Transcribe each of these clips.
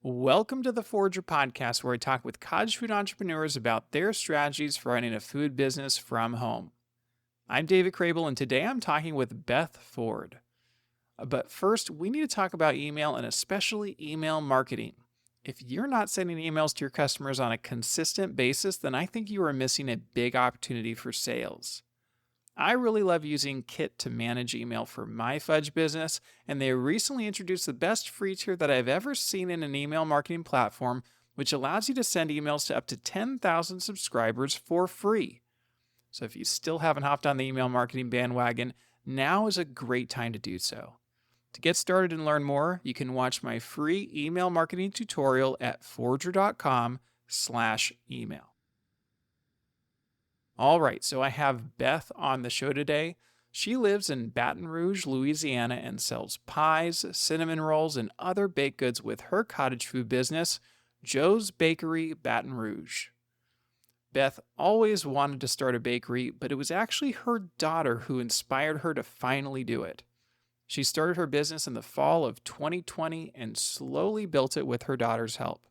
Welcome to the Forger podcast, where I talk with cottage food entrepreneurs about their strategies for running a food business from home. I'm David Crable, and today I'm talking with Beth Ford. But first, we need to talk about email and especially email marketing. If you're not sending emails to your customers on a consistent basis, then I think you are missing a big opportunity for sales. I really love using Kit to manage email for my fudge business, and they recently introduced the best free tier that I've ever seen in an email marketing platform, which allows you to send emails to up to 10,000 subscribers for free. So if you still haven't hopped on the email marketing bandwagon, now is a great time to do so. To get started and learn more, you can watch my free email marketing tutorial at forger.com/email. All right, so I have Beth on the show today. She lives in Baton Rouge, Louisiana, and sells pies, cinnamon rolls, and other baked goods with her cottage food business, Joe's Bakery, Baton Rouge. Beth always wanted to start a bakery, but it was actually her daughter who inspired her to finally do it. She started her business in the fall of 2020 and slowly built it with her daughter's help.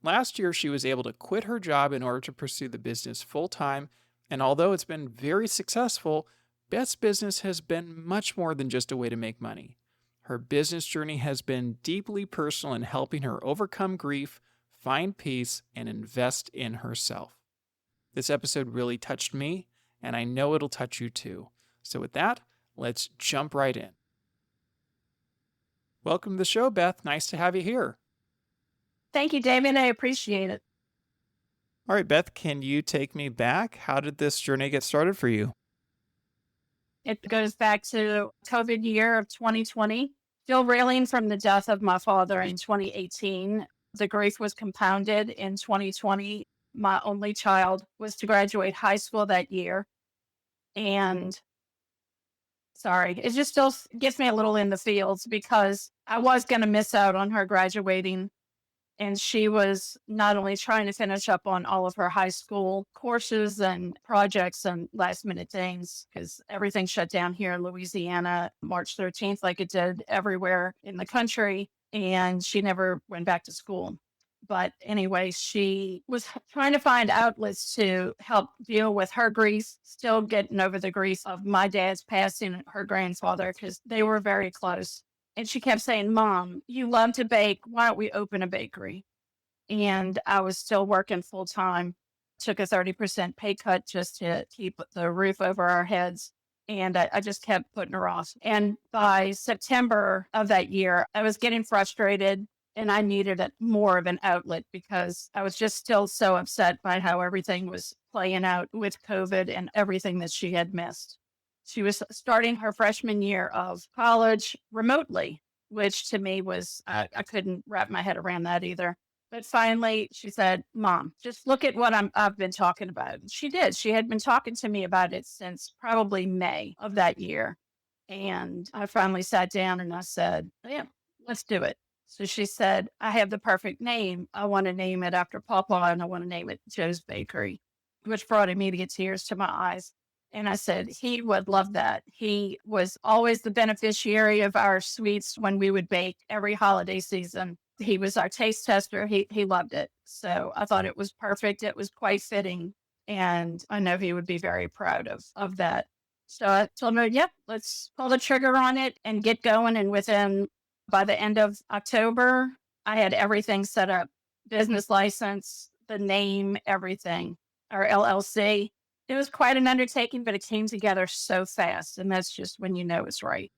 Last year, she was able to quit her job in order to pursue the business full-time, and although it's been very successful, Beth's business has been much more than just a way to make money. Her business journey has been deeply personal in helping her overcome grief, find peace, and invest in herself. This episode really touched me, and I know it'll touch you too. So with that, let's jump right in. Welcome to the show, Beth. Nice to have you here. Thank you, David. I appreciate it. All right, Beth, can you take me back? How did this journey get started for you? It goes back to COVID year of 2020. Still reeling from the death of my father in 2018. The grief was compounded in 2020. My only child was to graduate high school that year. And sorry, it just still gets me a little in the feels because I was going to miss out on her graduating. And she was not only trying to finish up on all of her high school courses and projects and last minute things, because everything shut down here in Louisiana March 13th, like it did everywhere in the country. And she never went back to school. But anyway, she was trying to find outlets to help deal with her grief, still getting over the grief of my dad's passing, her grandfather, because they were very close. And she kept saying, "Mom, you love to bake. Why don't we open a bakery?" And I was still working full time, took a 30% pay cut just to keep the roof over our heads. And I just kept putting her off. And by September of that year, I was getting frustrated and I needed more of an outlet because I was just still so upset by how everything was playing out with COVID and everything that she had missed. She was starting her freshman year of college remotely, which to me was, I couldn't wrap my head around that either. But finally, she said, "Mom, just look at what I've been talking about." And she did. She had been talking to me about it since probably May of that year. And I finally sat down and I said, "Yeah, let's do it." So she said, "I have the perfect name. I want to name it after Papa and I want to name it Joe's Bakery," which brought immediate tears to my eyes. And I said, he would love that. He was always the beneficiary of our sweets when we would bake every holiday season. He was our taste tester. He loved it. So I thought it was perfect. It was quite fitting. And I know he would be very proud of that. So I told him, "Yep, let's pull the trigger on it and get going." And by the end of October, I had everything set up, business license, the name, everything, our LLC. It was quite an undertaking, but it came together so fast. And that's just when you know it's right.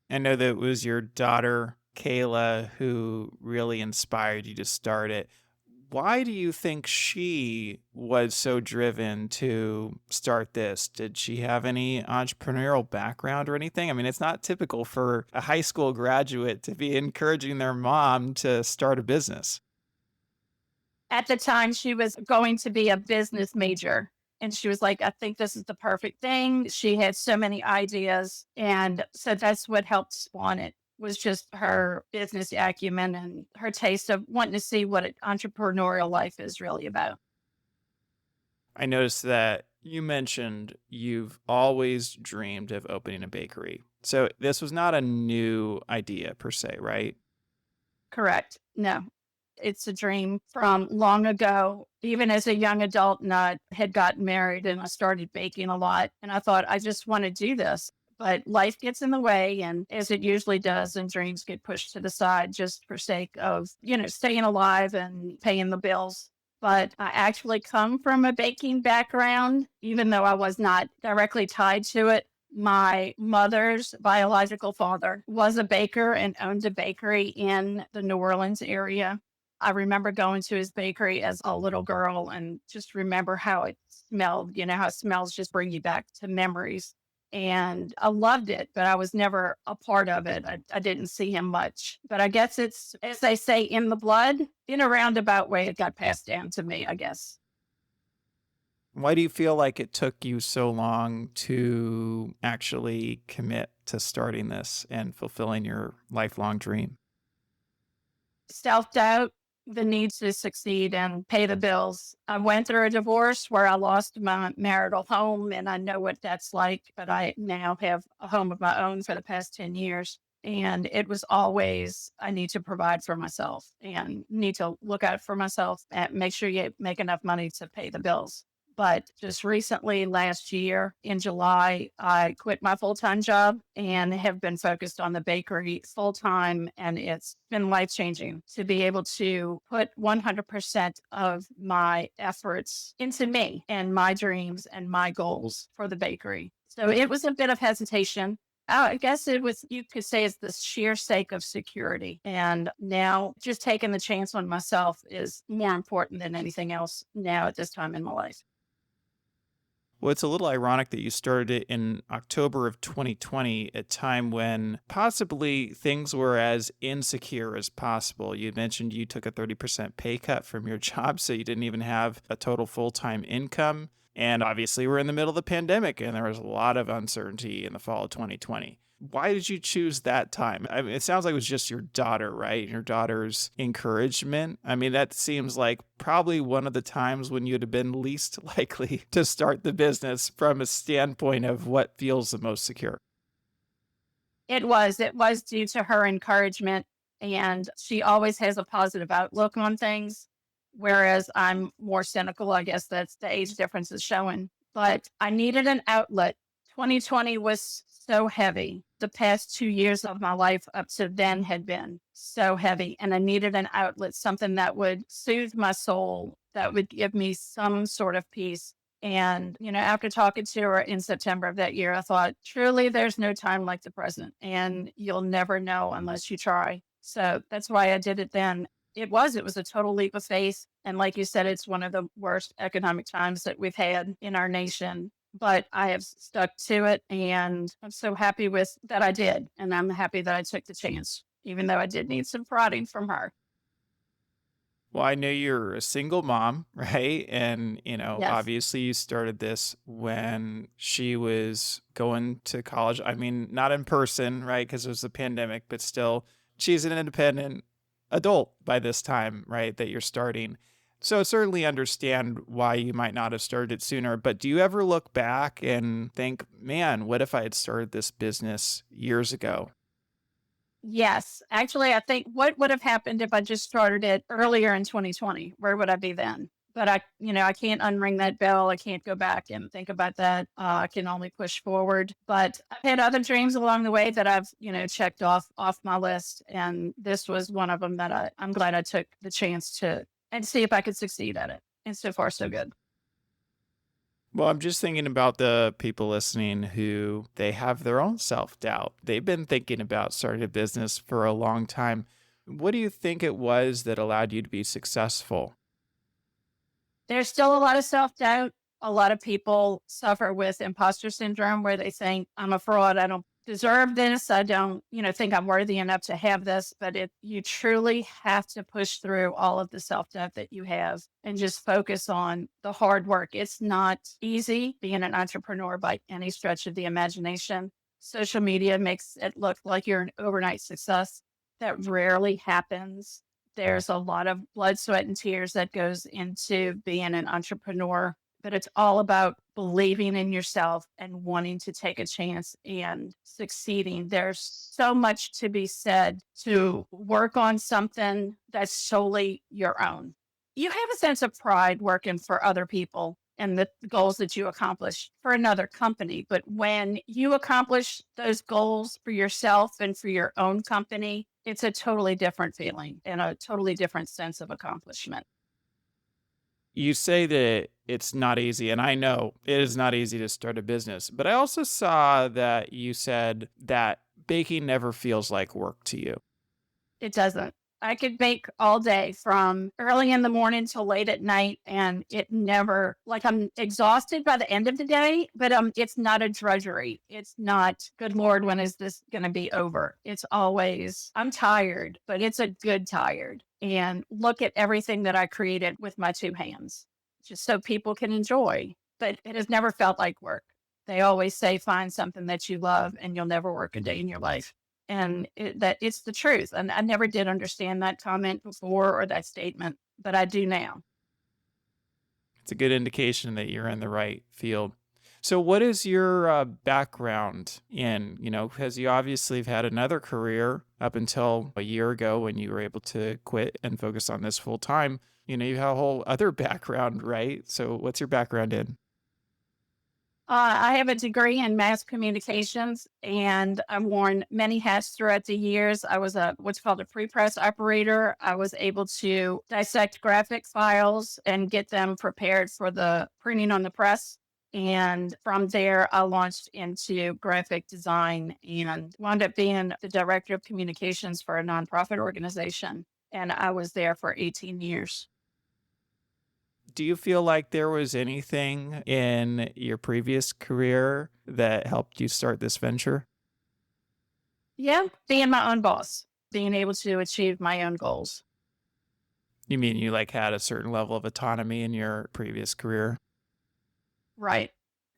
I know that it was your daughter, Kayla, who really inspired you to start it. Why do you think she was so driven to start this? Did she have any entrepreneurial background or anything? I mean, it's not typical for a high school graduate to be encouraging their mom to start a business. At the time, she was going to be a business major. And she was like, "I think this is the perfect thing." She had so many ideas. And so that's what helped spawn it, was just her business acumen and her taste of wanting to see what entrepreneurial life is really about. I noticed that you mentioned you've always dreamed of opening a bakery. So this was not a new idea per se, right? Correct. No, it's a dream from long ago. Even as a young adult, and I had gotten married and I started baking a lot. And I thought, I just want to do this. But life gets in the way, and as it usually does, and dreams get pushed to the side just for sake of, staying alive and paying the bills. But I actually come from a baking background, even though I was not directly tied to it. My mother's biological father was a baker and owned a bakery in the New Orleans area. I remember going to his bakery as a little girl and just remember how it smelled, how smells just bring you back to memories. And I loved it, but I was never a part of it. I didn't see him much. But I guess it's, as they say, in the blood. In a roundabout way, it got passed down to me, I guess. Why do you feel like it took you so long to actually commit to starting this and fulfilling your lifelong dream? Self doubt, the need to succeed and pay the bills. I went through a divorce where I lost my marital home, and I know what that's like, but I now have a home of my own for the past 10 years. And it was always, I need to provide for myself and need to look out for myself and make sure you make enough money to pay the bills. But just recently, last year in July, I quit my full time job and have been focused on the bakery full time. And it's been life changing to be able to put 100% of my efforts into me and my dreams and my goals for the bakery. So it was a bit of hesitation. I guess it was, you could say, it's the sheer sake of security. And now just taking the chance on myself is more important than anything else now at this time in my life. Well, it's a little ironic that you started it in October of 2020, a time when possibly things were as insecure as possible. You mentioned you took a 30% pay cut from your job, so you didn't even have a total full time income. And obviously, we're in the middle of the pandemic, and there was a lot of uncertainty in the fall of 2020. Why did you choose that time? I mean, it sounds like it was just your daughter, right? Your daughter's encouragement. I mean, that seems like probably one of the times when you'd have been least likely to start the business from a standpoint of what feels the most secure. It was due to her encouragement, and she always has a positive outlook on things, whereas I'm more cynical. I guess that's the age difference is showing. But I needed an outlet. 2020 was so heavy. The past 2 years of my life up to then had been so heavy, and I needed an outlet, something that would soothe my soul, that would give me some sort of peace. And, after talking to her in September of that year, I thought, truly, there's no time like the present. And you'll never know unless you try. So that's why I did it then. It was a total leap of faith. And like you said, it's one of the worst economic times that we've had in our nation. But I have stuck to it. And I'm so happy with that I did. And I'm happy that I took the chance, even though I did need some prodding from her. Well, I know you're a single mom, right? And, Yes. obviously you started this when she was going to college. I mean, not in person, right? Because it was a pandemic, but still, she's an independent adult by this time, right? That you're starting. So I certainly understand why you might not have started it sooner. But do you ever look back and think, man, what if I had started this business years ago? Yes. Actually, I think what would have happened if I just started it earlier in 2020? Where would I be then? But I can't unring that bell. I can't go back and think about that. I can only push forward. But I've had other dreams along the way that I've, checked off my list, and this was one of them that I'm glad I took the chance to and see if I could succeed at it. And so far, so good. Well, I'm just thinking about the people listening who they have their own self doubt. They've been thinking about starting a business for a long time. What do you think it was that allowed you to be successful? There's still a lot of self doubt. A lot of people suffer with imposter syndrome where they think I'm a fraud. I don't deserve this. I don't, think I'm worthy enough to have this. But you truly have to push through all of the self doubt that you have and just focus on the hard work. It's not easy being an entrepreneur by any stretch of the imagination. Social media makes it look like you're an overnight success. That rarely happens. There's a lot of blood, sweat, and tears that goes into being an entrepreneur. but it's all about believing in yourself and wanting to take a chance and succeeding. There's so much to be said to work on something that's solely your own. You have a sense of pride working for other people and the goals that you accomplish for another company. But when you accomplish those goals for yourself and for your own company, it's a totally different feeling and a totally different sense of accomplishment. You say that it's not easy, and I know it is not easy to start a business, but I also saw that you said that baking never feels like work to you. It doesn't. I could bake all day from early in the morning till late at night, and it never, like, I'm exhausted by the end of the day, but it's not a drudgery. It's not, good Lord, when is this going to be over? It's always, I'm tired, but it's a good tired. And look at everything that I created with my two hands, just so people can enjoy. But it has never felt like work. They always say, find something that you love, and you'll never work a day in your life, and that it's the truth. And I never did understand that comment before or that statement, but I do now. It's a good indication that you're in the right field. So, what is your background in? Because you obviously have had another career up until a year ago when you were able to quit and focus on this full time. You have a whole other background, right? So, what's your background in? I have a degree in mass communications, and I've worn many hats throughout the years. I was a what's called a pre-press operator. I was able to dissect graphic files and get them prepared for the printing on the press. And from there, I launched into graphic design and wound up being the director of communications for a nonprofit organization. And I was there for 18 years. Do you feel like there was anything in your previous career that helped you start this venture? Yeah, being my own boss, being able to achieve my own goals. You mean you had a certain level of autonomy in your previous career? Right.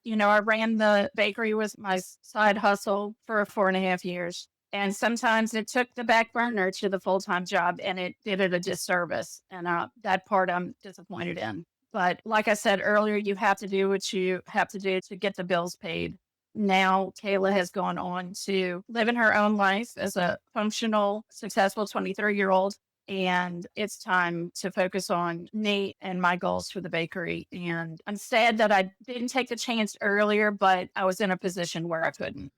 I ran the bakery with my side hustle for 4.5 years. And sometimes it took the back burner to the full time job and it did it a disservice. And that part I'm disappointed in. But like I said earlier, you have to do what you have to do to get the bills paid. Now, Kayla has gone on to live in her own life as a functional, successful 23-year-old, and it's time to focus on me and my goals for the bakery. And I'm sad that I didn't take the chance earlier, but I was in a position where I couldn't.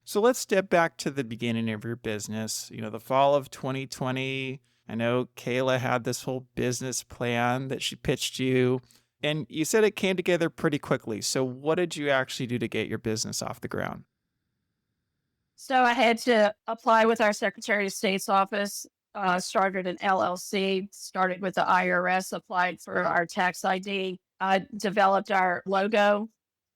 So let's step back to the beginning of your business. The fall of 2020. I know Kayla had this whole business plan that she pitched you, and you said it came together pretty quickly. So, what did you actually do to get your business off the ground? So I had to apply with our Secretary of State's office, started an LLC, started with the IRS, applied for our tax ID, developed our logo.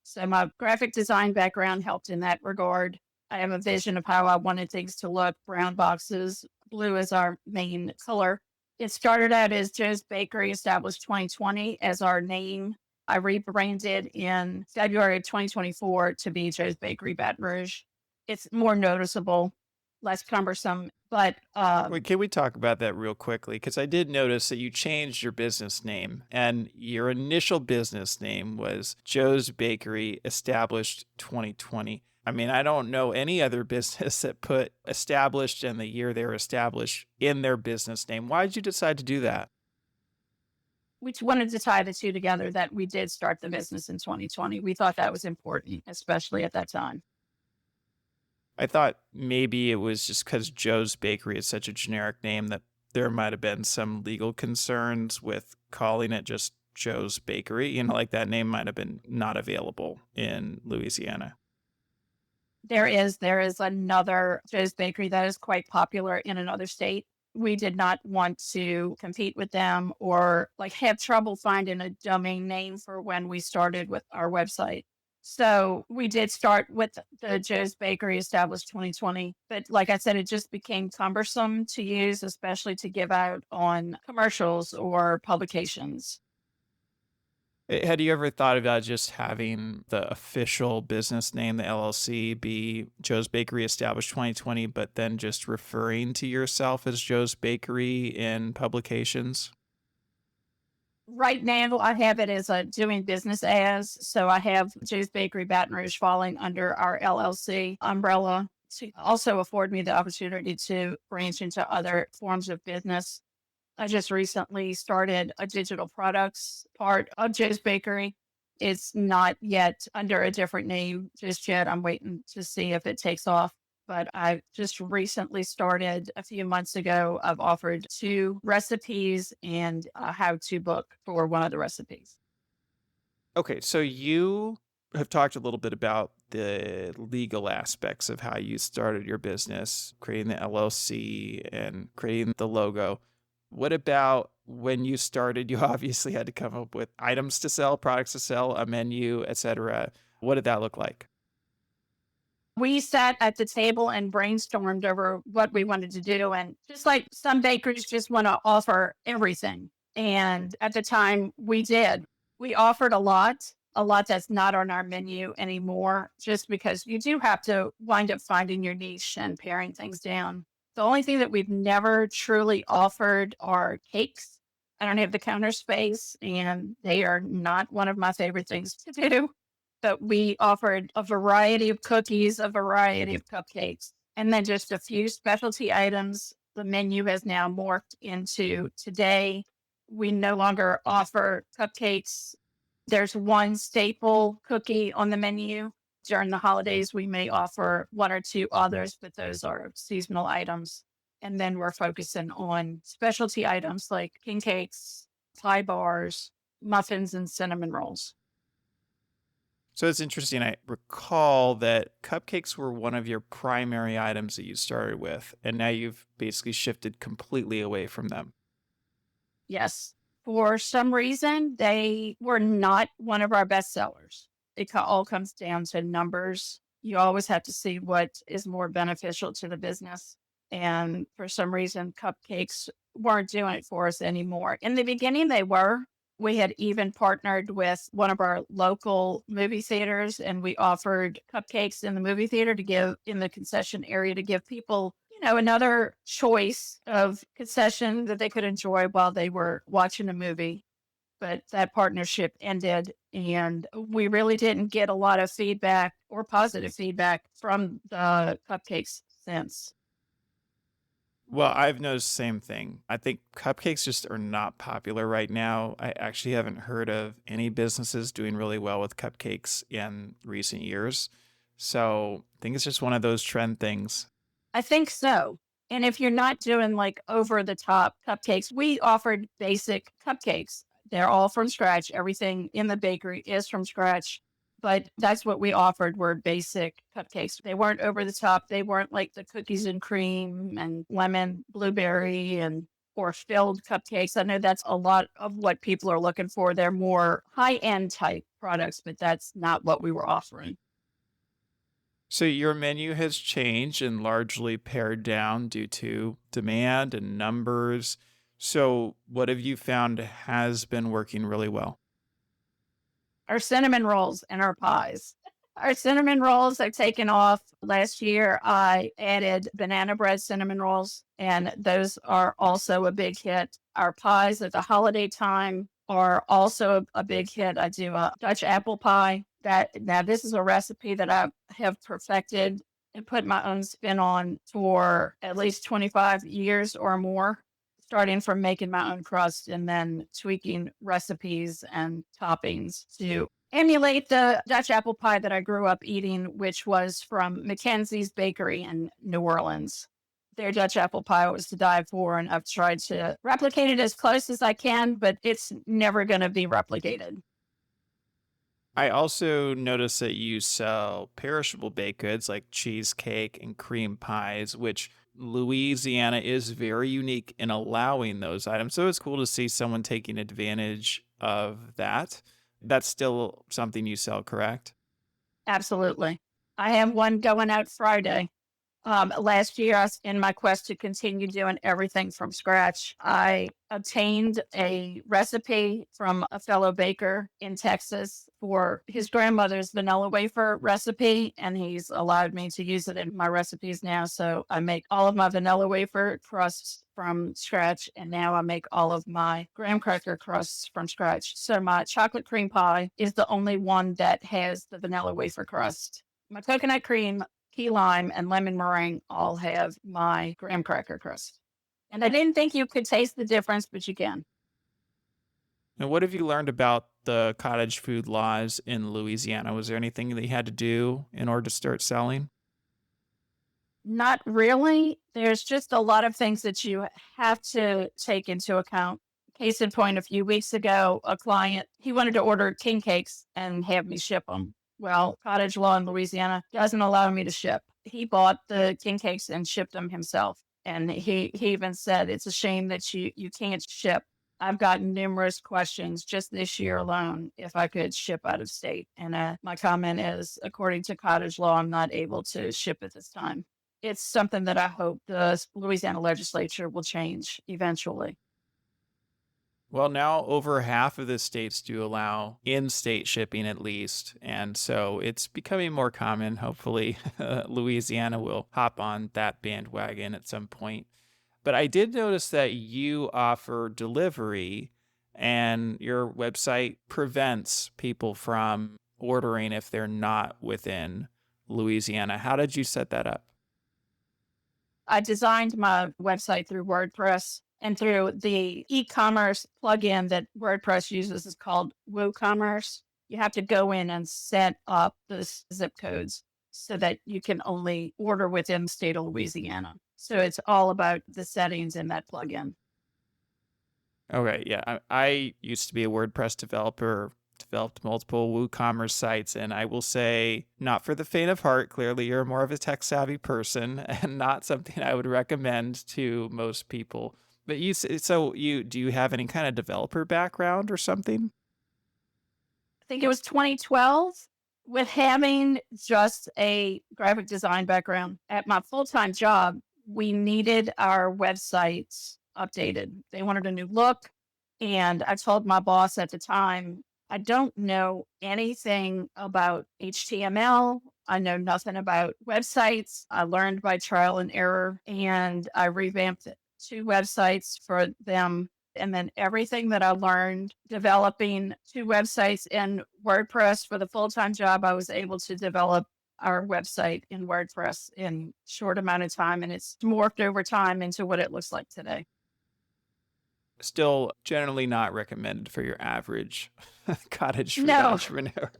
So my graphic design background helped in that regard. I have a vision of how I wanted things to look. Brown boxes, blue is our main color. It started out as Joe's Bakery, established 2020 as our name. I rebranded in February of 2024 to be Joe's Bakery Baton Rouge. It's more noticeable, less cumbersome, but Wait, can we talk about that real quickly? Because I did notice that you changed your business name, and your initial business name was Joe's Bakery, established 2020. I mean, I don't know any other business that put established and the year they were established in their business name. Why did you decide to do that? we wanted to tie the two together that we did start the business in 2020. We thought that was important, especially at that time. I thought maybe it was just because Joe's Bakery is such a generic name that there might have been some legal concerns with calling it just Joe's Bakery. Like that name might have been not available in Louisiana. There is another Joe's Bakery that is quite popular in another state. We did not want to compete with them or like have trouble finding a domain name for when we started with our website. So we did start with the Joe's Bakery, established 2020. But like I said, it just became cumbersome to use, especially to give out on commercials or publications. Had you ever thought about just having the official business name, the LLC, be Joe's Bakery, established 2020, but then just referring to yourself as Joe's Bakery in publications? Right now, I have it as a doing business as. So I have Joe's Bakery Baton Rouge falling under our LLC umbrella to also afford me the opportunity to branch into other forms of business. I just recently started a digital products part of Joe's Bakery. It's not yet under a different name just yet. I'm waiting to see if it takes off. But I just recently started a few months ago. I've offered two recipes and a how to book for one of the recipes. Okay, so you have talked a little bit about the legal aspects of how you started your business, creating the LLC and creating the logo. What about when you started? You obviously had to come up with items to sell, products to sell, a menu, etc. What did that look like? We sat at the table and brainstormed over what we wanted to do. And just like some bakeries just want to offer everything. And at the time, we did. We offered a lot that's not on our menu anymore, just because you do have to wind up finding your niche and paring things down. The only thing that we've never truly offered are cakes. I don't have the counter space, and they are not one of my favorite things to do, but we offered a variety of cookies, a variety of cupcakes, and then just a few specialty items. The menu has now morphed into today. We no longer offer cupcakes. There's one staple cookie on the menu. During the holidays, we may offer one or two others, but those are seasonal items. And then we're focusing on specialty items like king cakes, pie bars, muffins, and cinnamon rolls. So it's interesting. I recall that cupcakes were one of your primary items that you started with, and now you've basically shifted completely away from them. Yes. For some reason, they were not one of our best sellers. All comes down to numbers. You always have to see what is more beneficial to the business. And for some reason, cupcakes weren't doing it for us anymore. In the beginning, they were. We had even partnered with one of our local movie theaters, and we offered cupcakes in the movie theater to give in the concession area to give people, another choice of concession that they could enjoy while they were watching a movie. But that partnership ended, and we really didn't get a lot of feedback or positive feedback from the cupcakes since. Well, I've noticed the same thing. I think cupcakes just are not popular right now. I actually haven't heard of any businesses doing really well with cupcakes in recent years. So I think it's just one of those trend things. I think so. And if you're not doing like over the top cupcakes, we offered basic cupcakes. They're all from scratch. Everything in the bakery is from scratch. But that's what we offered were basic cupcakes. They weren't over the top. They weren't like the cookies and cream and lemon, blueberry and or filled cupcakes. I know that's a lot of what people are looking for. They're more high end type products, but that's not what we were offering. So your menu has changed and largely pared down due to demand and numbers. So what have you found has been working really well? Our cinnamon rolls and our pies. Our cinnamon rolls have taken off. Last year, I added banana bread cinnamon rolls, and those are also a big hit. Our pies at the holiday time are also a big hit. I do a Dutch apple pie. That now this is a recipe that I have perfected and put my own spin on for at least 25 years or more, starting from making my own crust and then tweaking recipes and toppings to emulate the Dutch apple pie that I grew up eating, which was from Mackenzie's Bakery in New Orleans. Their Dutch apple pie was to die for, and I've tried to replicate it as close as I can, but it's never going to be replicated. I also noticed that you sell perishable baked goods like cheesecake and cream pies, which Louisiana is very unique in allowing those items. So it's cool to see someone taking advantage of that. That's still something you sell, correct? Absolutely. I have one going out Friday. Last year, in my quest to continue doing everything from scratch, I obtained a recipe from a fellow baker in Texas for his grandmother's vanilla wafer recipe, and he's allowed me to use it in my recipes now. So I make all of my vanilla wafer crusts from scratch, and now I make all of my graham cracker crusts from scratch. So my chocolate cream pie is the only one that has the vanilla wafer crust. My coconut cream, key lime, and lemon meringue all have my graham cracker crust. And I didn't think you could taste the difference, but you can. And what have you learned about the cottage food laws in Louisiana? Was there anything that you had to do in order to start selling? Not really. There's just a lot of things that you have to take into account. Case in point, a few weeks ago, a client, he wanted to order king cakes and have me ship them. Well, cottage law in Louisiana doesn't allow me to ship. He bought the king cakes and shipped them himself. And he even said, it's a shame that you can't ship. I've gotten numerous questions just this year alone if I could ship out of state. And my comment is, according to cottage law, I'm not able to ship at this time. It's something that I hope the Louisiana legislature will change eventually. Well, now over half of the states do allow in state shipping at least. And so it's becoming more common. Hopefully, Louisiana will hop on that bandwagon at some point. But I did notice that you offer delivery and your website prevents people from ordering if they're not within Louisiana. How did you set that up? I designed my website through WordPress and through the e-commerce plugin that WordPress uses is called WooCommerce. You have to go in and set up the zip codes so that you can only order within the state of Louisiana. So it's all about the settings in that plugin. Okay, yeah. I used to be a WordPress developer, developed multiple WooCommerce sites, and I will say, not for the faint of heart. Clearly, you're more of a tech savvy person, and not something I would recommend to most people. But you do you have any kind of developer background or something? I think it was 2012 with having just a graphic design background. At my full time job, we needed our websites updated. They wanted a new look. And I told my boss at the time, I don't know anything about HTML. I know nothing about websites. I learned by trial and error, and I revamped two websites for them. And then everything that I learned developing two websites in WordPress for the full time job, I was able to develop our website in WordPress in short amount of time. And it's morphed over time into what it looks like today. Still generally not recommended for your average cottage food No, entrepreneur.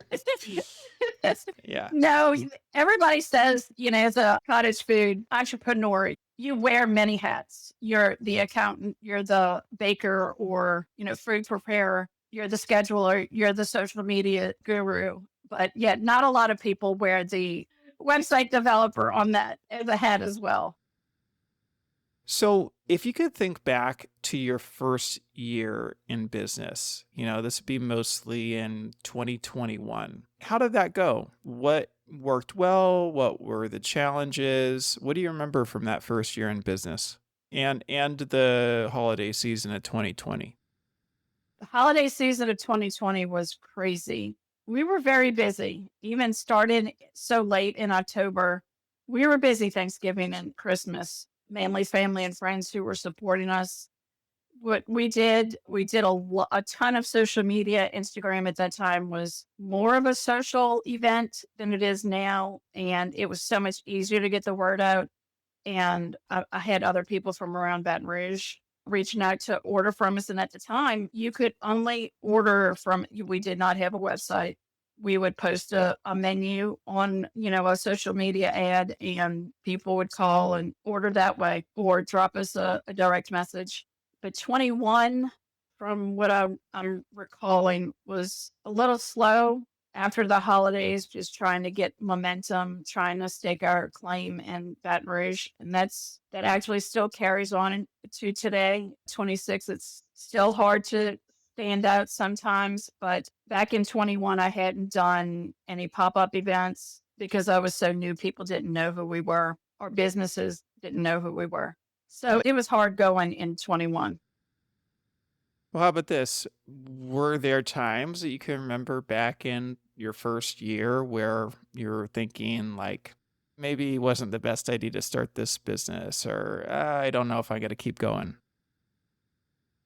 Yeah. no, everybody says, as a cottage food entrepreneur, you wear many hats. You're the accountant, you're the baker or, food preparer, you're the scheduler, you're the social media guru. But yet, not a lot of people wear the website developer on that as a hat as well. So, if you could think back to your first year in business, this would be mostly in 2021. How did that go? What worked well? What were the challenges? What do you remember from that first year in business and the holiday season of 2020? The holiday season of 2020 was crazy. We were very busy, even started so late in October. We were busy Thanksgiving and Christmas, mainly family and friends who were supporting us. What we did a ton of social media. Instagram at that time was more of a social event than it is now. And it was so much easier to get the word out. And I had other people from around Baton Rouge reaching out to order from us. And at the time, you could only order from, we did not have a website. We would post a menu on, a social media ad, and people would call and order that way or drop us a direct message. But 21, from what I'm recalling, was a little slow after the holidays, just trying to get momentum, trying to stake our claim in Baton Rouge. And that actually still carries on to today, 26. It's still hard to stand out sometimes, but back in 21, I hadn't done any pop-up events because I was so new. People didn't know who we were. our businesses didn't know who we were. So it was hard going in 21. Well, how about this? Were there times that you can remember back in your first year where you're thinking like, maybe it wasn't the best idea to start this business, or I don't know if I got to keep going?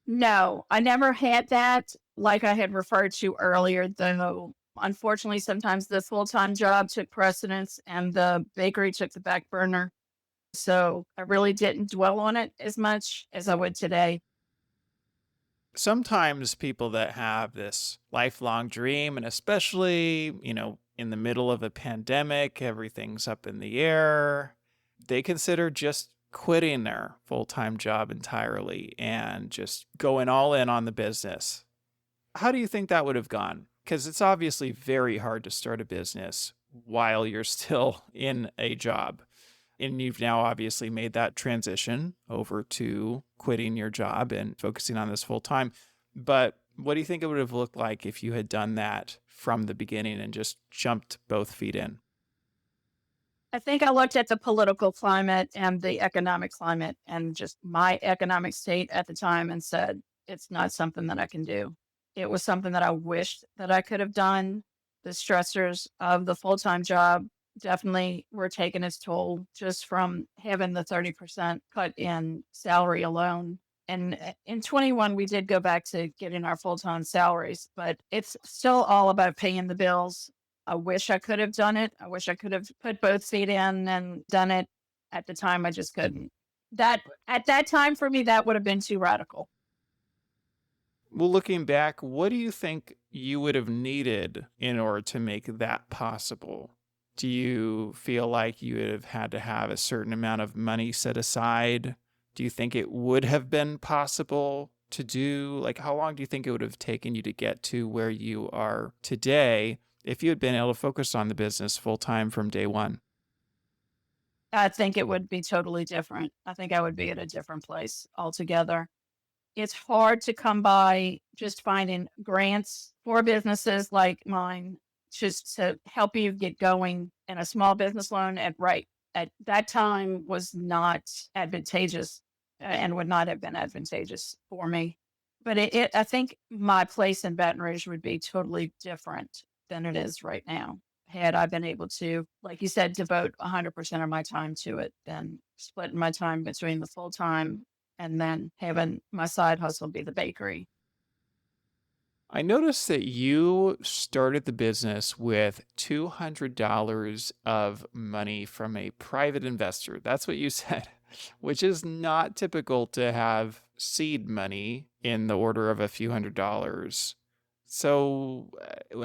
No, I never had that. Like I had referred to earlier, though, unfortunately, sometimes the full time job took precedence and the bakery took the back burner. So I really didn't dwell on it as much as I would today. Sometimes people that have this lifelong dream, and especially, in the middle of a pandemic, everything's up in the air, they consider just quitting their full time job entirely and just going all in on the business. How do you think that would have gone? Because it's obviously very hard to start a business while you're still in a job. And you've now obviously made that transition over to quitting your job and focusing on this full time. But what do you think it would have looked like if you had done that from the beginning and just jumped both feet in? I think I looked at the political climate and the economic climate and just my economic state at the time and said, it's not something that I can do. It was something that I wished that I could have done. The stressors of the full time job definitely were taking its toll just from having the 30% cut in salary alone. And in 21, we did go back to getting our full time salaries, but it's still all about paying the bills. I wish I could have done it. I wish I could have put both feet in and done it. At the time, I just couldn't. That at that time for me, that would have been too radical. Well, looking back, what do you think you would have needed in order to make that possible? Do you feel like you would have had to have a certain amount of money set aside? Do you think it would have been possible to do? Like, how long do you think it would have taken you to get to where you are today if you had been able to focus on the business full time from day one? I think it would be totally different. I think I would be at a different place altogether. It's hard to come by just finding grants for businesses like mine just to help you get going. And a small business loan at that time was not advantageous and would not have been advantageous for me. But I think my place in Baton Rouge would be totally different than it is right now. Had I been able to, like you said, devote 100% of my time to it, then splitting my time between the full time and then having my side hustle be the bakery. I noticed that you started the business with $200 of money from a private investor. That's what you said, which is not typical to have seed money in the order of a few $100s. So,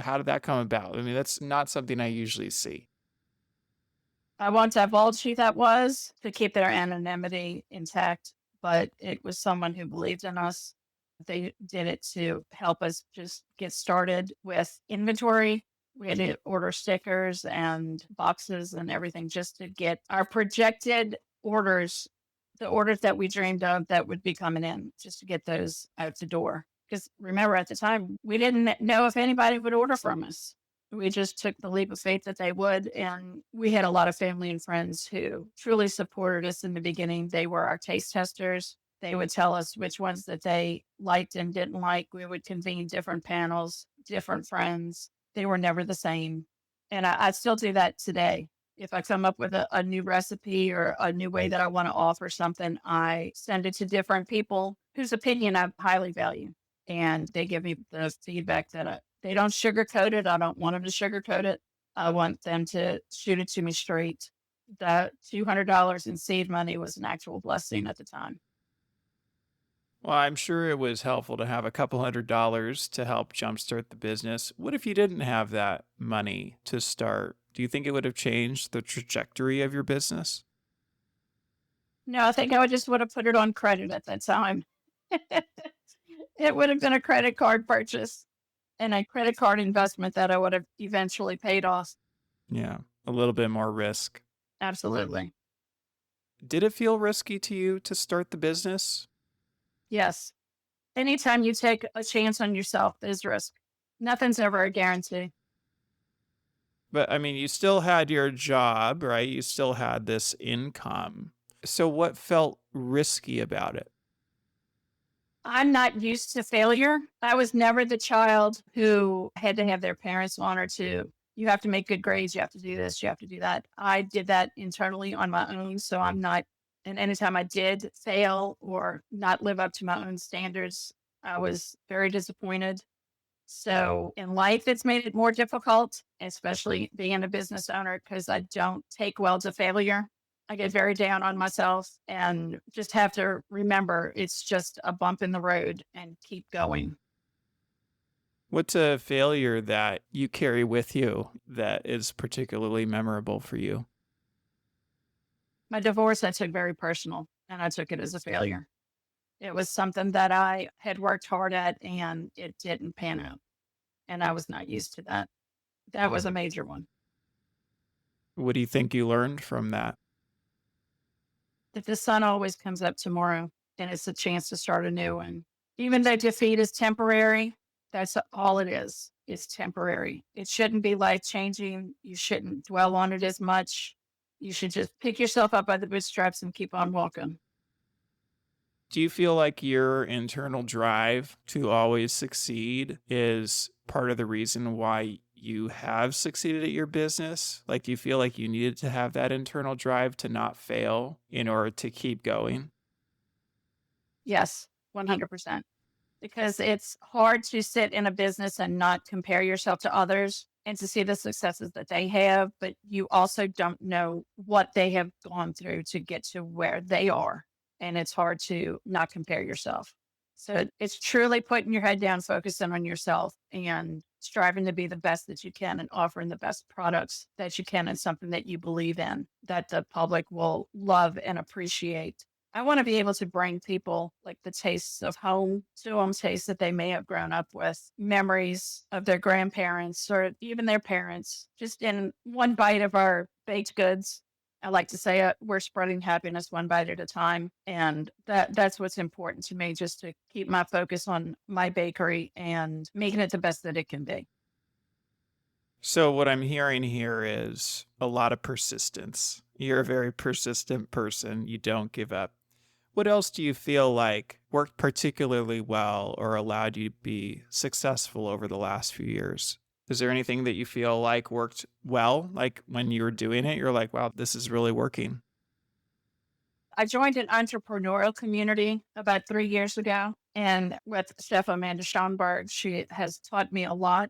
how did that come about? I mean, that's not something I usually see. I won't divulge who that was to keep their anonymity intact, but it was someone who believed in us. They did it to help us just get started with inventory. We had to order stickers and boxes and everything just to get our projected orders, the orders that we dreamed of that would be coming in, just to get those out the door. Because remember, at the time, we didn't know if anybody would order from us. We just took the leap of faith that they would. And we had a lot of family and friends who truly supported us in the beginning. They were our taste testers. They would tell us which ones that they liked and didn't like. We would convene different panels, different friends. They were never the same. And I still do that today. If I come up with a new recipe or a new way that I want to offer something, I send it to different people whose opinion I highly value. And they give me the feedback that they don't sugarcoat it. I don't want them to sugarcoat it. I want them to shoot it to me straight. The $200 in seed money was an actual blessing at the time. Well, I'm sure it was helpful to have a couple $100s to help jumpstart the business. What if you didn't have that money to start? Do you think it would have changed the trajectory of your business? No, I think I would have put it on credit at that time. It would have been a credit card purchase and a credit card investment that I would have eventually paid off. Yeah, a little bit more risk. Absolutely. Did it feel risky to you to start the business? Yes. Anytime you take a chance on yourself, there's risk. Nothing's ever a guarantee. But I mean, you still had your job, right? You still had this income. So what felt risky about it? I'm not used to failure. I was never the child who had to have their parents one or two. You have to make good grades. You have to do this. You have to do that. I did that internally on my own. So I'm not, and anytime I did fail or not live up to my own standards, I was very disappointed. So in life, it's made it more difficult, especially being a business owner, because I don't take well to failure. I get very down on myself and just have to remember it's just a bump in the road and keep going. What's a failure that you carry with you that is particularly memorable for you? My divorce, I took very personal and I took it as a failure. It was something that I had worked hard at and it didn't pan out. And I was not used to that. That was a major one. What do you think you learned from that? That the sun always comes up tomorrow and it's a chance to start anew. And even though defeat is temporary, that's all it is. It's temporary. It shouldn't be life changing. You shouldn't dwell on it as much. You should just pick yourself up by the bootstraps and keep on walking. Do you feel like your internal drive to always succeed is part of the reason why you have succeeded at your business? Like, do you feel like you needed to have that internal drive to not fail in order to keep going? Yes, 100%. Because it's hard to sit in a business and not compare yourself to others and to see the successes that they have, but you also don't know what they have gone through to get to where they are. And it's hard to not compare yourself. So it's truly putting your head down, focusing on yourself and striving to be the best that you can and offering the best products that you can and something that you believe in that the public will love and appreciate. I want to be able to bring people like the tastes of home to them, tastes that they may have grown up with, memories of their grandparents or even their parents, just in one bite of our baked goods. I like to say we're spreading happiness one bite at a time, and that's what's important to me. Just to keep my focus on my bakery and making it the best that it can be. So, what I'm hearing here is a lot of persistence. You're a very persistent person. You don't give up. What else do you feel like worked particularly well or allowed you to be successful over the last few years? Is there anything that you feel like worked well? Like when you were doing it, you're like, wow, this is really working. I joined an entrepreneurial community about 3 years ago, and with Chef Amanda Schomburg, she has taught me a lot.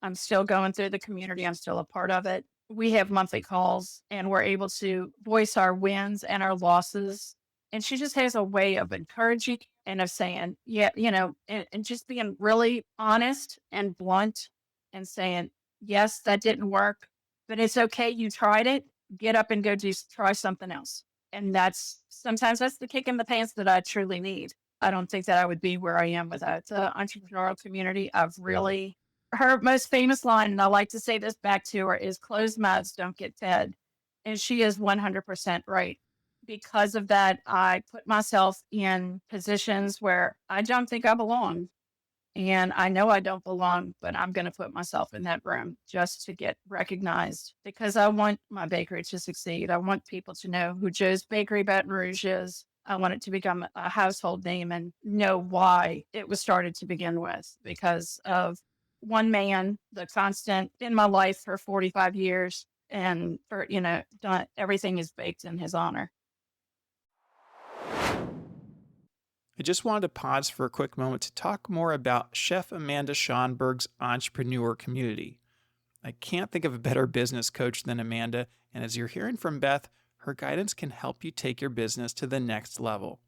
I'm still going through the community. I'm still a part of it. We have monthly calls, and we're able to voice our wins and our losses. And she just has a way of encouraging and of saying, yeah, and just being really honest and blunt and saying, yes, that didn't work, but it's okay. You tried it. Get up and go try something else. And that's sometimes that's the kick in the pants that I truly need. I don't think that I would be where I am without the entrepreneurial community. I've really her most famous line, and I like to say this back to her, is closed mouths don't get fed. And she is 100% right. Because of that, I put myself in positions where I don't think I belong. And I know I don't belong, but I'm going to put myself in that room just to get recognized because I want my bakery to succeed. I want people to know who Joe's Bakery Baton Rouge is. I want it to become a household name and know why it was started to begin with because of one man, the constant in my life for 45 years. And for, done, everything is baked in his honor. I just wanted to pause for a quick moment to talk more about Chef Amanda Schonberg's entrepreneur community. I can't think of a better business coach than Amanda, and as you're hearing from Beth, her guidance can help you take your business to the next level.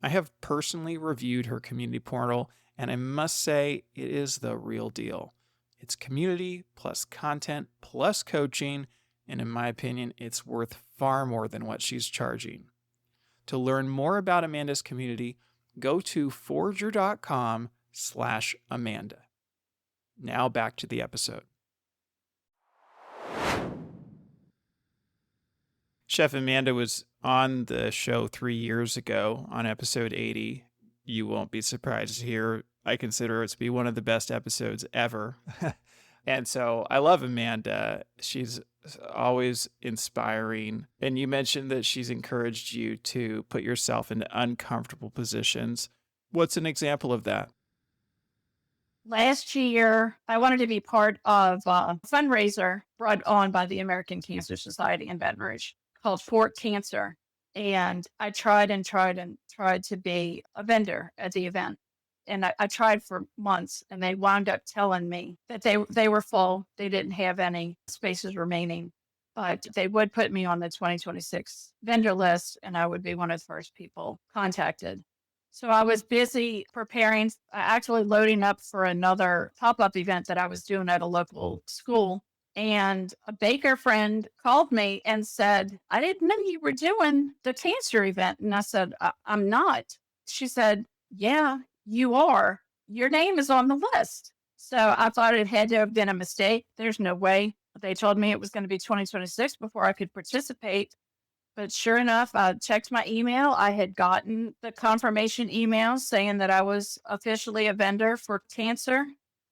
I have personally reviewed her community portal, and I must say it is the real deal. It's community plus content plus coaching, and in my opinion, it's worth far more than what she's charging. To learn more about Amanda's community, go to forger.com/Amanda. Now back to the episode. Chef Amanda was on the show 3 years ago on episode 80. You won't be surprised to hear I consider it to be one of the best episodes ever. And so I love Amanda. She's always inspiring. And you mentioned that she's encouraged you to put yourself into uncomfortable positions. What's an example of that? Last year, I wanted to be part of a fundraiser brought on by the American Cancer Society in Baton Rouge called Fort Cancer. And I tried and tried and tried to be a vendor at the event. And I tried for months, and they wound up telling me that they were full. They didn't have any spaces remaining, but they would put me on the 2026 vendor list, and I would be one of the first people contacted. So I was busy preparing, actually loading up for another pop-up event that I was doing at a local school. And a baker friend called me and said, I didn't know you were doing the cancer event. And I said, I'm not. She said, yeah, you are. Your name is on the list. So I thought it had to have been a mistake. There's no way. They told me it was going to be 2026 before I could participate. But sure enough, I checked my email. I had gotten the confirmation email saying that I was officially a vendor for cancer.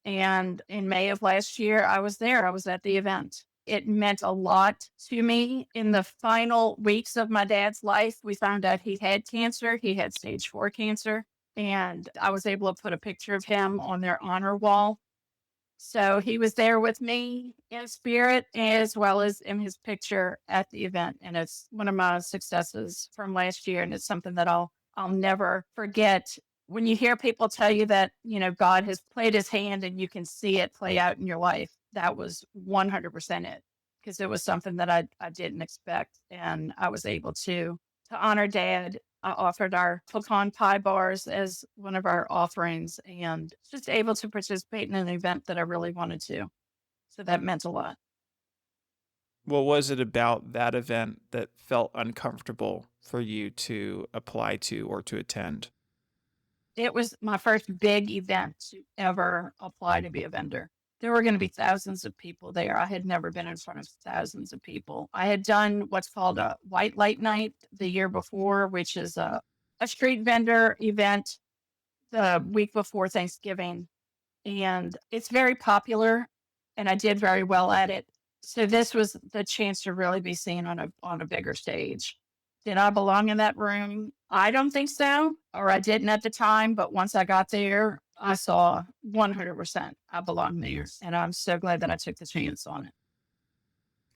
And in May of last year, I was there. I was at the event. It meant a lot to me. In the final weeks of my dad's life, we found out he had cancer. He had stage 4 cancer. And I was able to put a picture of him on their honor wall. So he was there with me in spirit as well as in his picture at the event. And it's one of my successes from last year. And it's something that I'll never forget. When you hear people tell you that, God has played his hand and you can see it play out in your life, that was 100% it. Because it was something that I didn't expect. And I was able to honor dad. I offered our pecan pie bars as one of our offerings and just able to participate in an event that I really wanted to. So that meant a lot. What was it about that event that felt uncomfortable for you to apply to or to attend? It was my first big event to ever apply to be a vendor. There were going to be thousands of people there. I had never been in front of thousands of people. I had done what's called a white light night the year before, which is a street vendor event the week before Thanksgiving. And it's very popular, and I did very well at it. So this was the chance to really be seen on a bigger stage. Did I belong in that room? I don't think so, or I didn't at the time. But once I got there, I saw 100% I belonged there, and I'm so glad that I took the chance on it.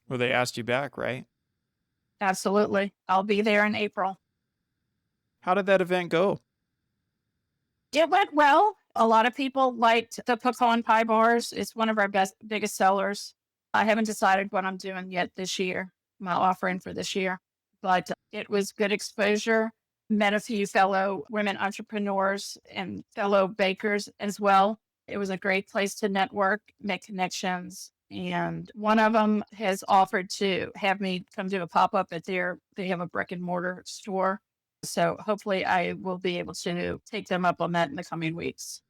Well, they asked you back, right? Absolutely, I'll be there in April. How did that event go? It went well. A lot of people liked the pecan pie bars. It's one of our biggest sellers. I haven't decided what I'm doing yet this year, my offering for this year, but it was good exposure. Met a few fellow women entrepreneurs and fellow bakers as well. It was a great place to network, make connections. And one of them has offered to have me come do a pop up they have a brick and mortar store. So hopefully I will be able to take them up on that in the coming weeks.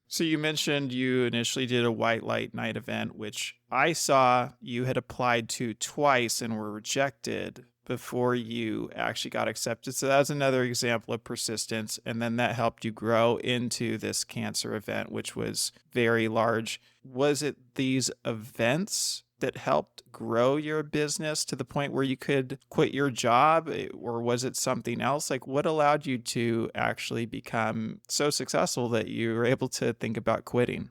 So you mentioned you initially did a white light night event, which I saw you had applied to twice and were rejected before you actually got accepted. So that was another example of persistence. And then that helped you grow into this cancer event, which was very large. Was it these events that helped grow your business to the point where you could quit your job, or was it something else? Like, what allowed you to actually become so successful that you were able to think about quitting?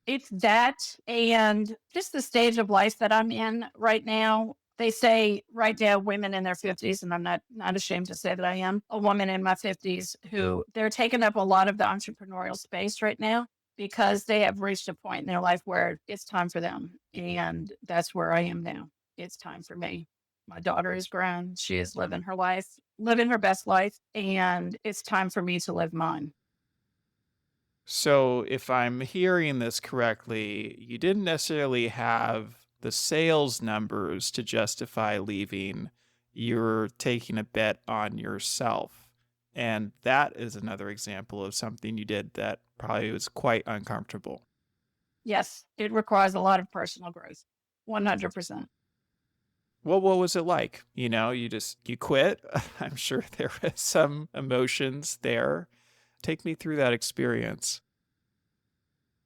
It's that and just the stage of life that I'm in right now. They say right now women in their 50s, and I'm not ashamed to say that I am a woman in my 50s who they're taking up a lot of the entrepreneurial space right now because they have reached a point in their life where it's time for them. And that's where I am now. It's time for me. My daughter is grown. She is living her life, living her best life, and it's time for me to live mine. So, if I'm hearing this correctly, you didn't necessarily have the sales numbers to justify leaving. You're taking a bet on yourself. And that is another example of something you did that probably was quite uncomfortable. Yes, it requires a lot of personal growth. 100%. Well, what was it like? You quit. I'm sure there was some emotions there. Take me through that experience.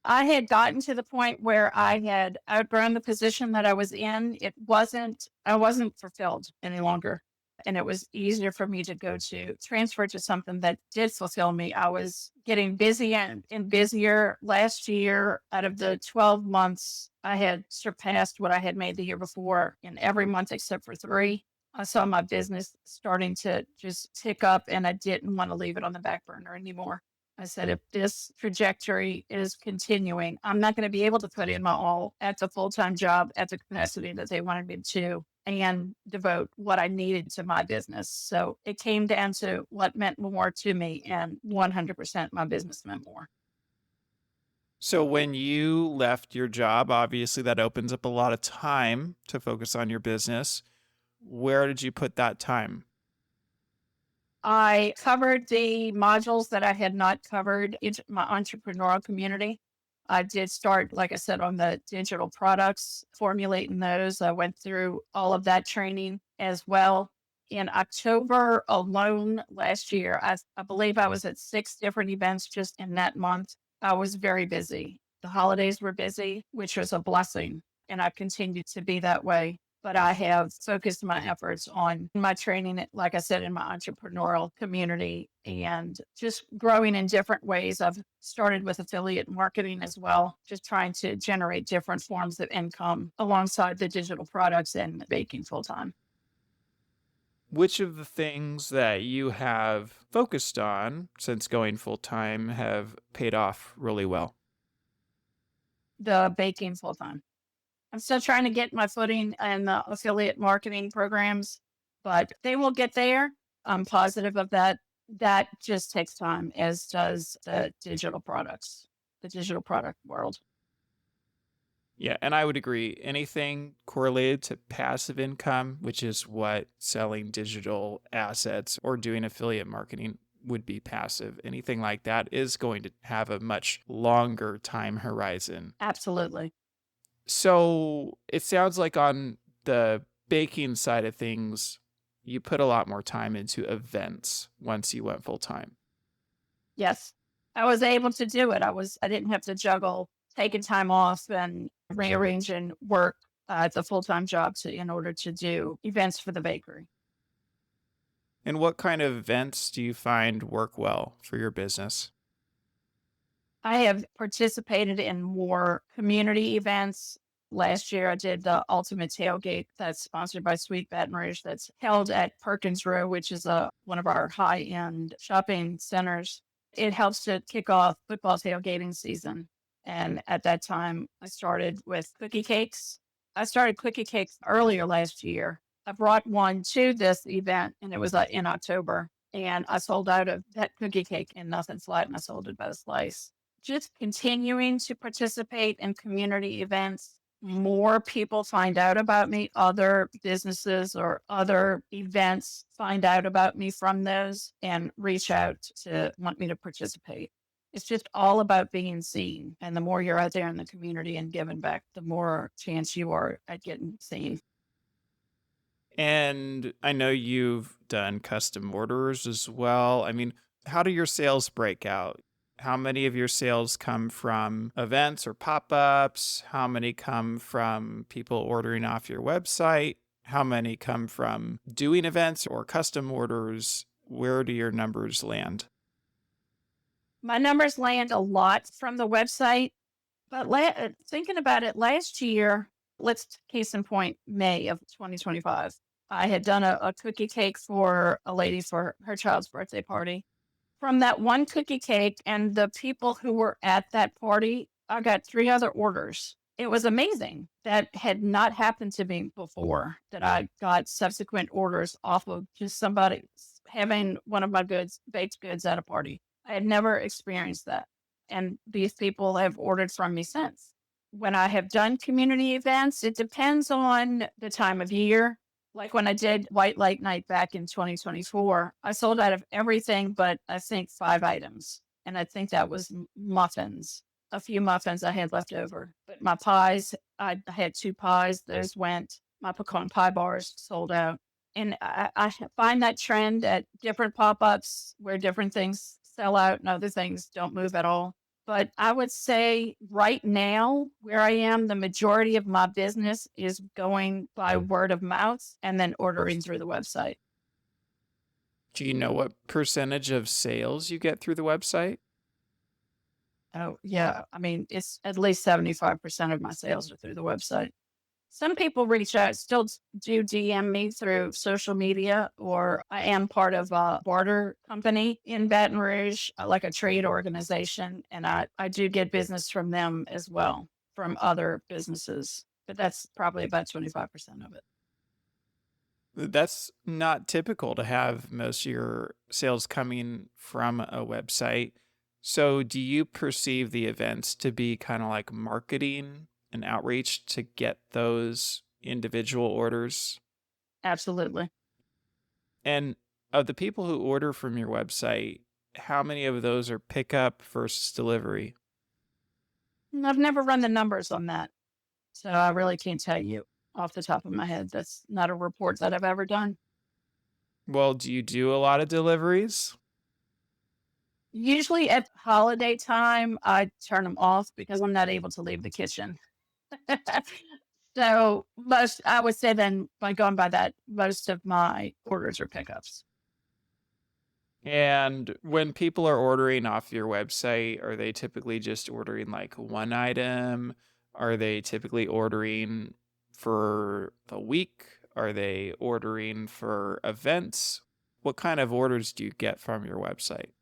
I had gotten to the point where I had outgrown the position that I was in. I wasn't fulfilled any longer. And it was easier for me to transfer to something that did fulfill me. I was getting busier and busier. Last year, out of the 12 months, I had surpassed what I had made the year before in every month except for three. I saw my business starting to just tick up, and I didn't want to leave it on the back burner anymore. I said, if this trajectory is continuing, I'm not going to be able to put in my all at the full time job at the capacity that they wanted me to and devote what I needed to my business. So it came down to what meant more to me, and 100% my business meant more. So when you left your job, obviously that opens up a lot of time to focus on your business. Where did you put that time? I covered the modules that I had not covered in my entrepreneurial community. I did start, like I said, on the digital products, formulating those. I went through all of that training as well. In October alone last year, I believe I was at 6 different events just in that month. I was very busy. The holidays were busy, which was a blessing. And I continued to be that way, but I have focused my efforts on my training, like I said, in my entrepreneurial community and just growing in different ways. I've started with affiliate marketing as well, just trying to generate different forms of income alongside the digital products and baking full time. Which of the things that you have focused on since going full time have paid off really well? The baking full time. I'm still trying to get my footing in the affiliate marketing programs, but they will get there. I'm positive of that. That just takes time, as does the digital product world. Yeah, and I would agree. Anything correlated to passive income, which is what selling digital assets or doing affiliate marketing would be passive, anything like that is going to have a much longer time horizon. Absolutely. So it sounds like on the baking side of things, you put a lot more time into events once you went full time. Yes. I was able to do it. I didn't have to juggle taking time off and rearranging work at the full-time job in order to do events for the bakery. And what kind of events do you find work well for your business? I have participated in more community events. Last year, I did the Ultimate Tailgate that's sponsored by Sweet Baton Rouge that's held at Perkins Row, which is one of our high end shopping centers. It helps to kick off football tailgating season. And at that time, I started with cookie cakes. I started cookie cakes earlier last year. I brought one to this event, and it was in October. And I sold out of that cookie cake in nothing flat, and I sold it by the slice. Just continuing to participate in community events. More people find out about me, other businesses or other events find out about me from those and reach out to want me to participate. It's just all about being seen. And the more you're out there in the community and giving back, the more chance you are at getting seen. And I know you've done custom orders as well. I mean, how do your sales break out? How many of your sales come from events or pop ups? How many come from people ordering off your website? How many come from doing events or custom orders? Where do your numbers land? My numbers land a lot from the website, but thinking about it, last year, let's case in point, May of 2025, I had done a cookie cake for a lady for her child's birthday party. From that one cookie cake and the people who were at that party, I got three other orders. It was amazing. That had not happened to me before, that I got subsequent orders off of just somebody having one of my baked goods at a party. I had never experienced that. And these people have ordered from me since. When I have done community events, it depends on the time of year. Like when I did White Light Night back in 2024, I sold out of everything but I think 5 items. And I think that was muffins. A few muffins I had left over. But my pies, I had 2 pies. Those went. My pecan pie bars sold out. And I find that trend at different pop ups where different things sell out and other things don't move at all. But I would say right now, where I am, the majority of my business is going by word of mouth and then ordering through the website. Do you know what percentage of sales you get through the website? Oh, yeah. I mean, it's at least 75% of my sales are through the website. Some people reach out, still do DM me through social media, or I am part of a barter company in Baton Rouge, like a trade organization, and I do get business from them as well, from other businesses. But that's probably about 25% of it. That's not typical to have most of your sales coming from a website. So, do you perceive the events to be kind of like marketing and outreach to get those individual orders? Absolutely. And of the people who order from your website, how many of those are pickup versus delivery? And I've never run the numbers on that. So I really can't tell you off the top of my head. That's not a report that I've ever done. Well, do you do a lot of deliveries? Usually at holiday time, I turn them off because I'm not able to leave the kitchen. So most, I would say then by going by that, most of my orders are pickups. And when people are ordering off your website, are they typically just ordering like one item? Are they typically ordering for the week? Are they ordering for events? What kind of orders do you get from your website?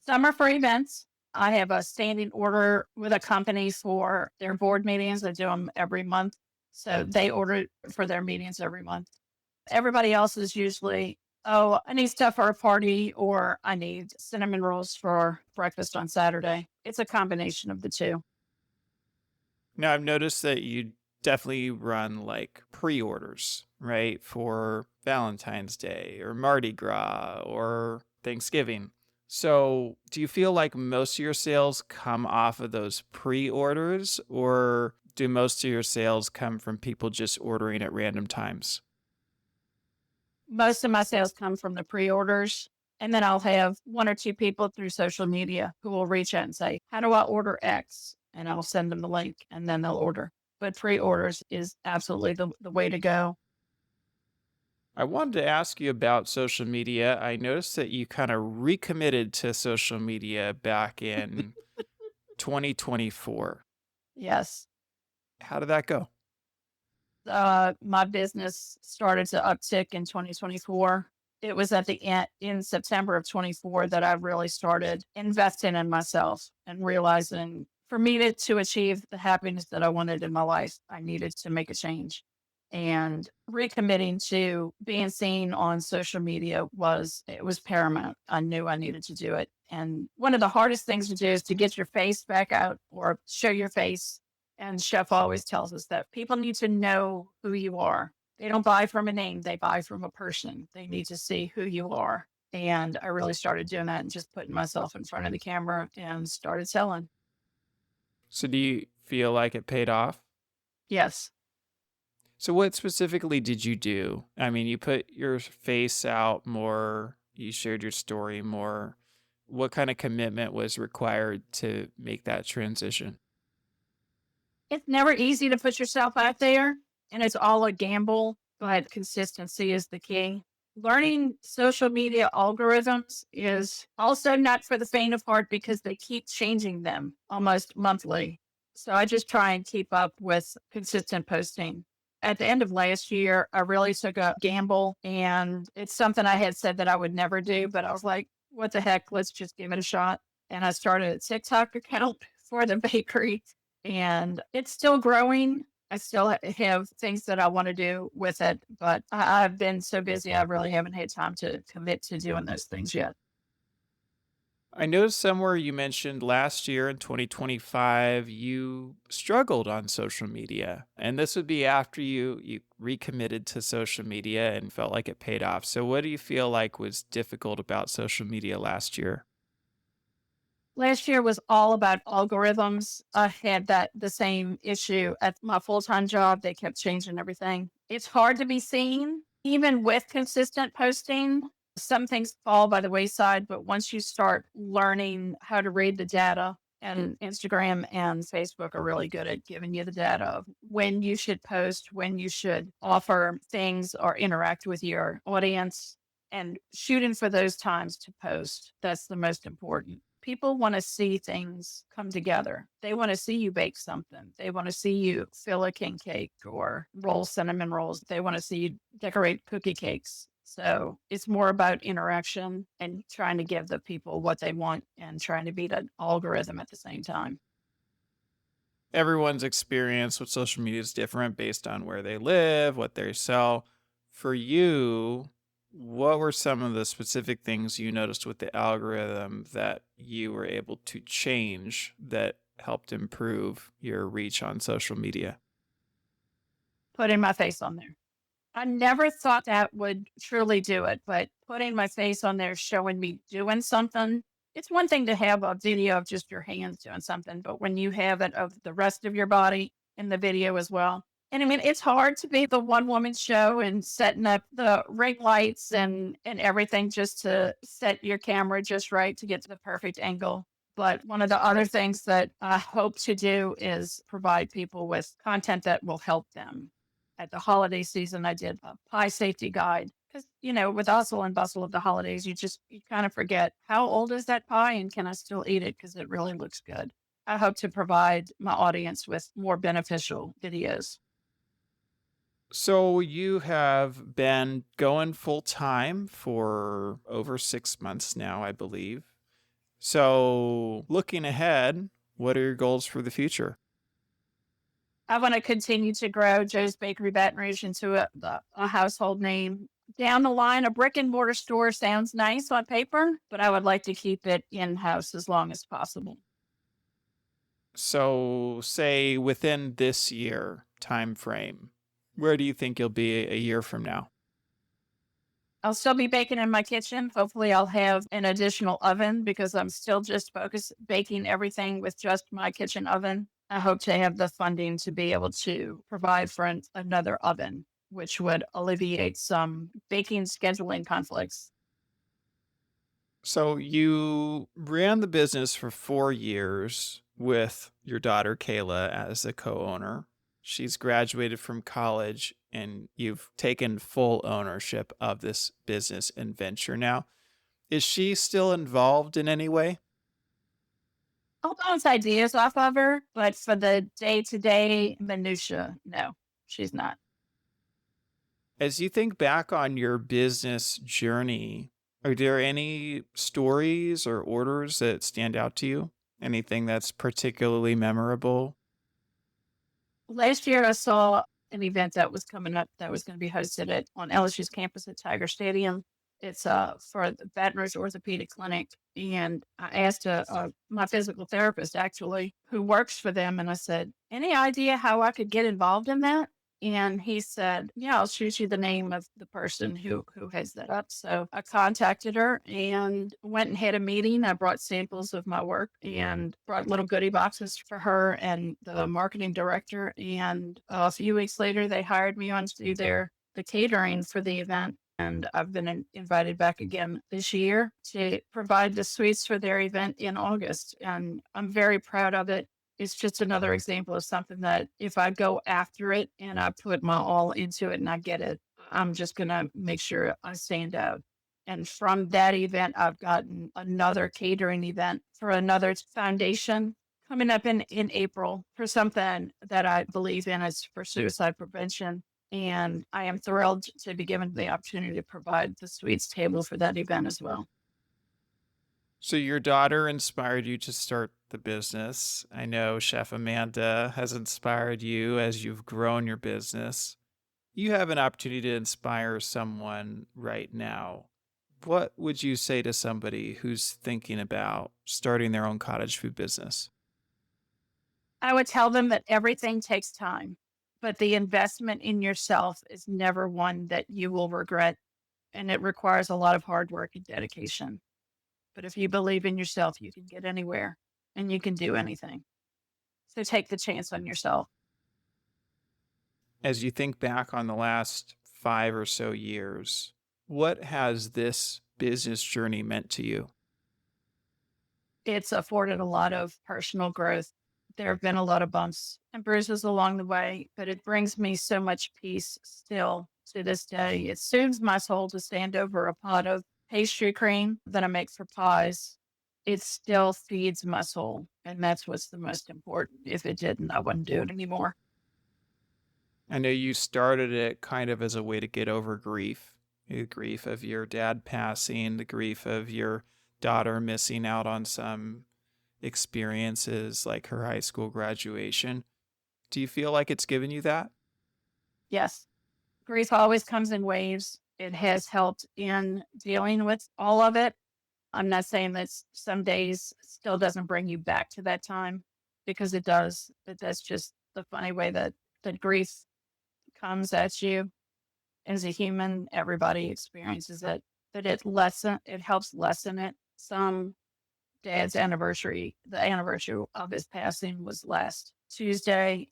Some are for events. I have a standing order with a company for their board meetings. I do them every month. So they order for their meetings every month. Everybody else is usually, oh, I need stuff for a party or I need cinnamon rolls for breakfast on Saturday. It's a combination of the two. Now, I've noticed that you definitely run like pre orders, right? For Valentine's Day or Mardi Gras or Thanksgiving. So, do you feel like most of your sales come off of those pre orders, or do most of your sales come from people just ordering at random times? Most of my sales come from the pre-orders, and then I'll have one or two people through social media who will reach out and say, "How do I order X?" And I'll send them the link and then they'll order. But pre-orders is absolutely the way to go. I wanted to ask you about social media. I noticed that you kind of recommitted to social media back in 2024. Yes. How did that go? My business started to uptick in 2024. It was at the end in September of 24 that I really started investing in myself and realizing for me to achieve the happiness that I wanted in my life, I needed to make a change. And recommitting to being seen on social media was it was paramount. I knew I needed to do it. And one of the hardest things to do is to get your face back out or show your face, and Chef always tells us that people need to know who you are. They don't buy from a name, they buy from a person. They need to see who you are. And I really started doing that and just putting myself in front of the camera and started selling. So, do you feel like it paid off? Yes. So, what specifically did you do? I mean, you put your face out more, you shared your story more. What kind of commitment was required to make that transition? It's never easy to put yourself out there, and it's all a gamble, but consistency is the key. Learning social media algorithms is also not for the faint of heart because they keep changing them almost monthly. So I just try and keep up with consistent posting. At the end of last year, I really took a gamble, and it's something I had said that I would never do, but I was like, what the heck? Let's just give it a shot. And I started a TikTok account for the bakery, and it's still growing. I still have things that I want to do with it, but I've been so busy, I really haven't had time to commit to doing those things yet. I noticed somewhere you mentioned last year in 2025 you struggled on social media. And this would be after you recommitted to social media and felt like it paid off. So what do you feel like was difficult about social media last year? Last year was all about algorithms. I had that the same issue at my full-time job. They kept changing everything. It's hard to be seen, even with consistent posting. Some things fall by the wayside, but once you start learning how to read the data, and Instagram and Facebook are really good at giving you the data of when you should post, when you should offer things or interact with your audience, and shooting for those times to post. That's the most important. People want to see things come together. They want to see you bake something. They want to see you fill a king cake or roll cinnamon rolls. They want to see you decorate cookie cakes. So it's more about interaction and trying to give the people what they want and trying to beat an algorithm at the same time. Everyone's experience with social media is different based on where they live, what they sell. For you, what were some of the specific things you noticed with the algorithm that you were able to change that helped improve your reach on social media? Putting my face on there. I never thought that would truly do it, but putting my face on there, showing me doing something. It's one thing to have a video of just your hands doing something, but when you have it of the rest of your body in the video as well. And I mean, it's hard to be the one woman show and setting up the ring lights and everything just to set your camera just right to get to the perfect angle. But one of the other things that I hope to do is provide people with content that will help them. At the holiday season, I did a pie safety guide because, with hustle and bustle of the holidays, you kind of forget how old is that pie and can I still eat it because it really looks good. I hope to provide my audience with more beneficial videos. So you have been going full time for over 6 months now, I believe. So looking ahead, what are your goals for the future? I want to continue to grow Joe's Bakery Baton Rouge into a household name. Down the line, a brick and mortar store sounds nice on paper, but I would like to keep it in house as long as possible. So say within this year time frame, where do you think you'll be a year from now? I'll still be baking in my kitchen. Hopefully, I'll have an additional oven because I'm still just focused baking everything with just my kitchen oven. I hope to have the funding to be able to provide for another oven, which would alleviate some baking scheduling conflicts. So you ran the business for 4 years with your daughter Kayla as a co-owner. She's graduated from college and you've taken full ownership of this business and venture now. Is she still involved in any way? I'll bounce ideas off of her, but for the day to day minutia, no, she's not. As you think back on your business journey, are there any stories or orders that stand out to you? Anything that's particularly memorable? Last year, I saw an event that was coming up that was going to be hosted on LSU's campus at Tiger Stadium. It's for the Baton Rouge Orthopedic Clinic. And I asked my physical therapist, actually, who works for them, and I said, any idea how I could get involved in that? And he said, yeah, I'll shoot you the name of the person who heads that up. So I contacted her and went and had a meeting. I brought samples of my work and brought little goodie boxes for her and the marketing director. And a few weeks later, they hired me on to do the catering for the event. And I've been invited back again this year to provide the sweets for their event in August. And I'm very proud of it. It's just another example of something that if I go after it and I put my all into it and I get it, I'm just going to make sure I stand out. And from that event, I've gotten another catering event for another foundation coming up in April for something that I believe in is for suicide prevention. And I am thrilled to be given the opportunity to provide the sweets table for that event as well. So your daughter inspired you to start the business. I know Chef Amanda has inspired you as you've grown your business. You have an opportunity to inspire someone right now. What would you say to somebody who's thinking about starting their own cottage food business? I would tell them that everything takes time, but the investment in yourself is never one that you will regret. And it requires a lot of hard work and dedication. But if you believe in yourself, you can get anywhere and you can do anything. So take the chance on yourself. As you think back on the last 5 or so years, what has this business journey meant to you? It's afforded a lot of personal growth. There have been a lot of bumps and bruises along the way, but it brings me so much peace still to this day. It soothes my soul to stand over a pot of pastry cream that I make for pies. It still feeds my soul, and that's what's the most important. If it didn't, I wouldn't do it anymore. I know you started it kind of as a way to get over grief, the grief of your dad passing, the grief of your daughter missing out on some experiences like her high school graduation. Do you feel like it's given you that? Yes, grief always comes in waves. It has helped in dealing with all of it. I'm not saying that some days still doesn't bring you back to that time because it does, but that's just the funny way that grief comes at you as a human. Everybody experiences it, but it helps lessen it. Some dad's anniversary, the anniversary of his passing was last Tuesday.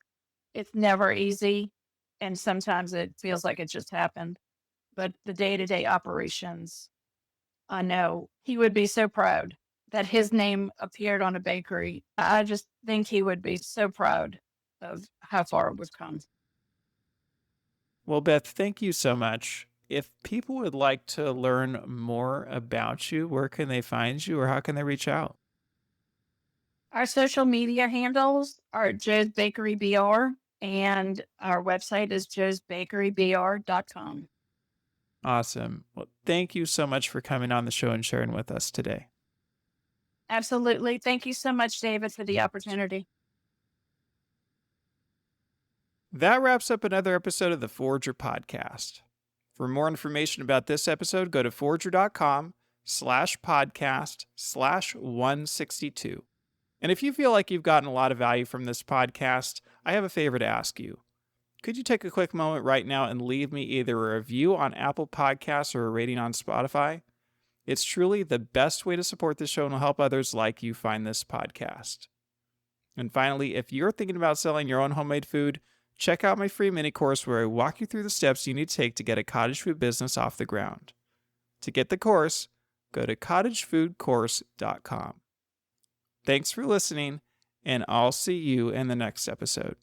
It's never easy, and sometimes it feels like it just happened. But the day-to-day operations, I know he would be so proud that his name appeared on a bakery. I just think he would be so proud of how far we've come. Well, Beth, thank you so much. If people would like to learn more about you, where can they find you or how can they reach out? Our social media handles are Joe's Bakery BR, and our website is joesbakerybr.com. Awesome. Well, thank you so much for coming on the show and sharing with us today. Absolutely. Thank you so much, David, for the opportunity. That wraps up another episode of the Forger podcast. For more information about this episode, go to forger.com/podcast/162. And if you feel like you've gotten a lot of value from this podcast, I have a favor to ask you. Could you take a quick moment right now and leave me either a review on Apple Podcasts or a rating on Spotify? It's truly the best way to support this show and will help others like you find this podcast. And finally, if you're thinking about selling your own homemade food, check out my free mini course where I walk you through the steps you need to take to get a cottage food business off the ground. To get the course, go to cottagefoodcourse.com. Thanks for listening, and I'll see you in the next episode.